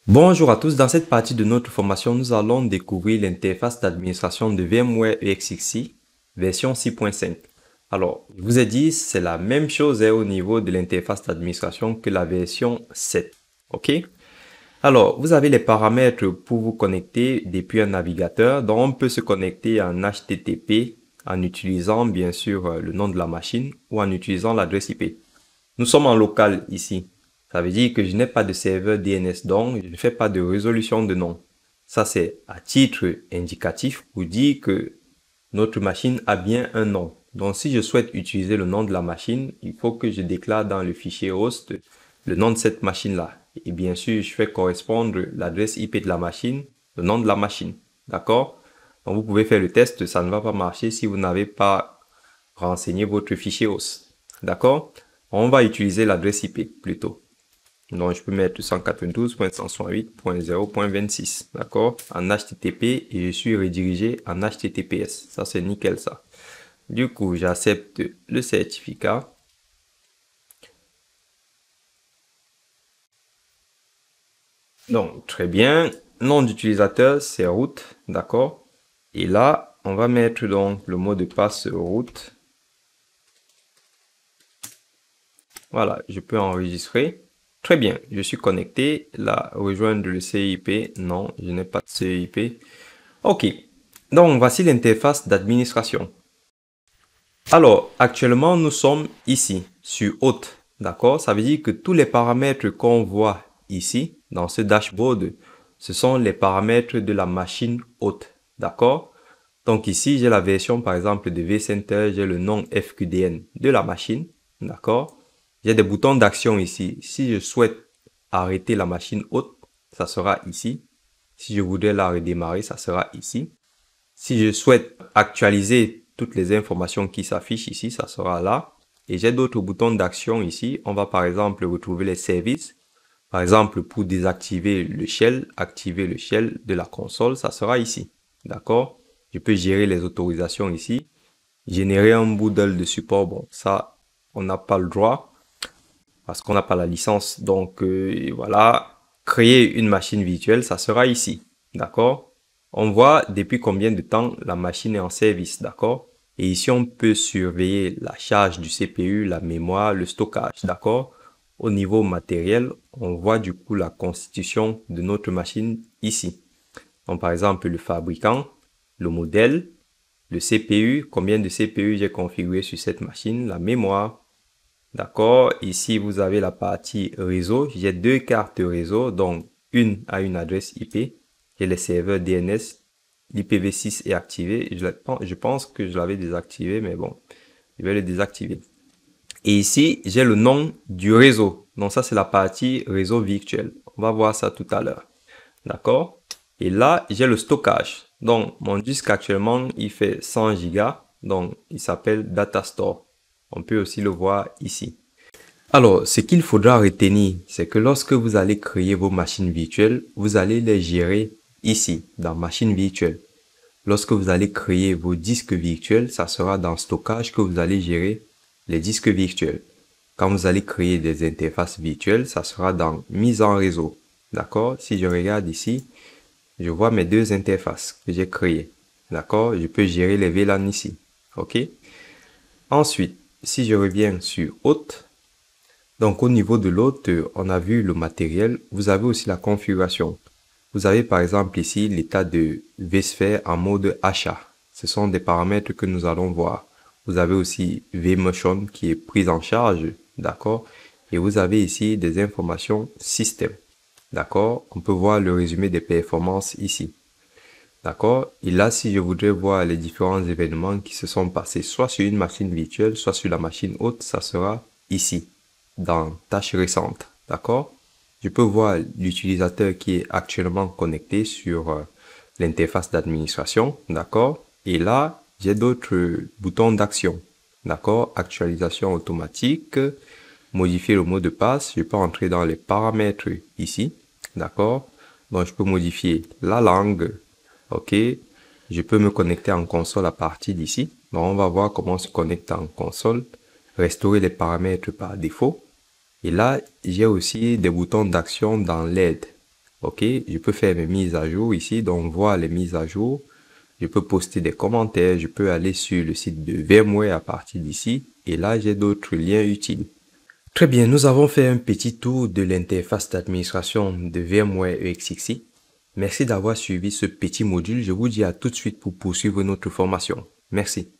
Bonjour à tous, dans cette partie de notre formation, nous allons découvrir l'interface d'administration de VMware EXXI version 6.5. Alors, je vous ai dit, c'est la même chose au niveau de l'interface d'administration que la version 7. OK? Alors, vous avez les paramètres pour vous connecter depuis un navigateur. Donc, on peut se connecter en HTTP en utilisant bien sûr le nom de la machine ou en utilisant l'adresse IP. Nous sommes en local ici. Ça veut dire que je n'ai pas de serveur DNS, donc je ne fais pas de résolution de nom. Ça, c'est à titre indicatif pour dire que notre machine a bien un nom. Donc, si je souhaite utiliser le nom de la machine, il faut que je déclare dans le fichier host le nom de cette machine-là. Et bien sûr, je fais correspondre l'adresse IP de la machine, le nom de la machine. D'accord? Donc, vous pouvez faire le test, ça ne va pas marcher si vous n'avez pas renseigné votre fichier host. D'accord? On va utiliser l'adresse IP plutôt. Donc, je peux mettre 192.168.0.26, d'accord, en HTTP et je suis redirigé en HTTPS. Ça, c'est nickel, ça. Du coup, j'accepte le certificat. Donc, très bien. Nom d'utilisateur, c'est root, d'accord. Et là, on va mettre donc le mot de passe root. Voilà, je peux enregistrer. Très bien, je suis connecté. Là, rejoindre le CIP. Non, je n'ai pas de CIP. OK. Donc, voici l'interface d'administration. Alors, actuellement, nous sommes ici, sur Hôte. D'accord? Ça veut dire que tous les paramètres qu'on voit ici, dans ce dashboard, ce sont les paramètres de la machine hôte. D'accord? Donc ici, j'ai la version, par exemple, de vCenter, j'ai le nom FQDN de la machine. D'accord? J'ai des boutons d'action ici. Si je souhaite arrêter la machine hôte, ça sera ici. Si je voudrais la redémarrer, ça sera ici. Si je souhaite actualiser toutes les informations qui s'affichent ici, ça sera là. Et j'ai d'autres boutons d'action ici. On va par exemple retrouver les services. Par exemple, pour désactiver le shell, activer le shell de la console, ça sera ici. D'accord? Je peux gérer les autorisations ici. Générer un boodle de support, bon, ça, on n'a pas le droit parce qu'on n'a pas la licence. Donc, voilà. Créer une machine virtuelle, ça sera ici. D'accord? On voit depuis combien de temps la machine est en service. D'accord? Et ici, on peut surveiller la charge du CPU, la mémoire, le stockage. D'accord? Au niveau matériel, on voit du coup la constitution de notre machine ici. Donc, par exemple, le fabricant, le modèle, le CPU, combien de CPU j'ai configuré sur cette machine, la mémoire. D'accord? Ici, vous avez la partie réseau. J'ai deux cartes réseau, donc une a une adresse IP. J'ai les serveurs DNS. L'IPv6 est activé. Je pense que je l'avais désactivé, mais bon, je vais le désactiver. Et ici, j'ai le nom du réseau. Donc ça, c'est la partie réseau virtuel. On va voir ça tout à l'heure. D'accord? Et là, j'ai le stockage. Donc, mon disque actuellement, il fait 100 gigas. Donc, il s'appelle Data Store. On peut aussi le voir ici. Alors, ce qu'il faudra retenir, c'est que lorsque vous allez créer vos machines virtuelles, vous allez les gérer ici, dans machine virtuelle. Lorsque vous allez créer vos disques virtuels, ça sera dans stockage que vous allez gérer les disques virtuels. Quand vous allez créer des interfaces virtuelles, ça sera dans mise en réseau. D'accord? Si je regarde ici, je vois mes deux interfaces que j'ai créées. D'accord? Je peux gérer les VLAN ici. OK? Ensuite, si je reviens sur hôte, donc au niveau de l'hôte, on a vu le matériel. Vous avez aussi la configuration. Vous avez par exemple ici l'état de vSphere en mode achat. Ce sont des paramètres que nous allons voir. Vous avez aussi vMotion qui est prise en charge, d'accord? Et vous avez ici des informations système, d'accord? On peut voir le résumé des performances ici, d'accord? Et là, si je voudrais voir les différents événements qui se sont passés, soit sur une machine virtuelle, soit sur la machine haute, ça sera ici, dans tâches récentes, d'accord? Je peux voir l'utilisateur qui est actuellement connecté sur l'interface d'administration, d'accord? Et là, j'ai d'autres boutons d'action, d'accord? Actualisation automatique, modifier le mot de passe. Je peux entrer dans les paramètres ici, d'accord? Donc, je peux modifier la langue, ok? Je peux me connecter en console à partir d'ici. Donc, on va voir comment on se connecte en console, restaurer les paramètres par défaut. Et là, j'ai aussi des boutons d'action dans l'aide. Ok, je peux faire mes mises à jour ici, donc voir les mises à jour. Je peux poster des commentaires, je peux aller sur le site de VMware à partir d'ici, et là j'ai d'autres liens utiles. Très bien, nous avons fait un petit tour de l'interface d'administration de VMware EXXI. Merci d'avoir suivi ce petit module. Je vous dis à tout de suite pour poursuivre notre formation. Merci.